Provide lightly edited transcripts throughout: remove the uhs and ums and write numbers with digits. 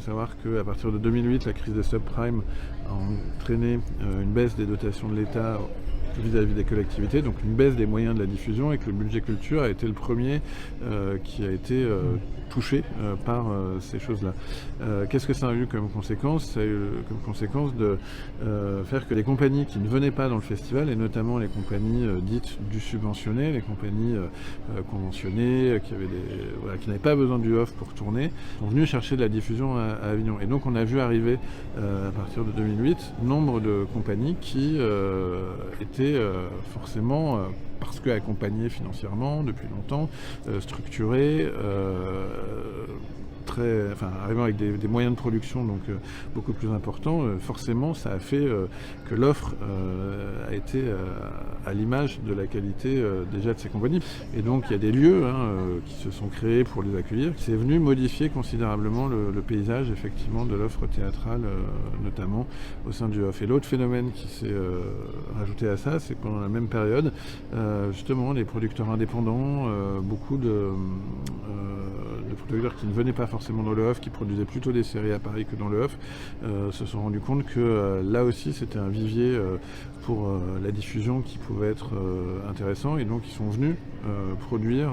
faut savoir qu'à partir de 2008, la crise des subprimes a entraîné une baisse des dotations de l'État vis-à-vis des collectivités, donc une baisse des moyens de la diffusion, et que le budget culture a été le premier qui a été touché par ces choses-là. Qu'est-ce que ça a eu comme conséquence? Ça a eu comme conséquence de faire que les compagnies qui ne venaient pas dans le festival, et notamment les compagnies dites du subventionné, les compagnies conventionnées, qui n'avaient pas besoin du off pour tourner, sont venues chercher de la diffusion à Avignon. Et donc on a vu arriver, à partir de 2008, nombre de compagnies qui étaient forcément, parce qu'accompagnées financièrement depuis longtemps, structurées, arrivant avec des moyens de production donc beaucoup plus importants, forcément ça a fait que l'offre a été à l'image de la qualité déjà de ces compagnies. Et donc il y a des lieux qui se sont créés pour les accueillir. C'est venu modifier considérablement le paysage effectivement de l'offre théâtrale, notamment au sein du off. Et l'autre phénomène qui s'est rajouté à ça, c'est que pendant la même période, justement les producteurs indépendants, beaucoup de producteurs qui ne venaient pas forcément dans le off, qui produisaient plutôt des séries à Paris que dans le off, se sont rendus compte que là aussi c'était un vivier pour la diffusion qui pouvait être intéressant, et donc ils sont venus produire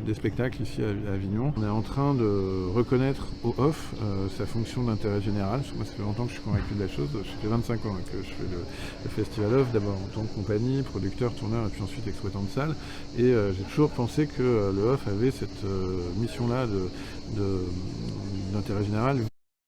des spectacles ici à Avignon. On est en train de reconnaître au off sa fonction d'intérêt général. Moi ça fait longtemps que je suis convaincu de la chose, ça fait 25 ans que je fais le festival off, d'abord en tant que compagnie, producteur, tourneur et puis ensuite exploitant de salle, et j'ai toujours pensé que le off avait cette mission-là d'intérêt général.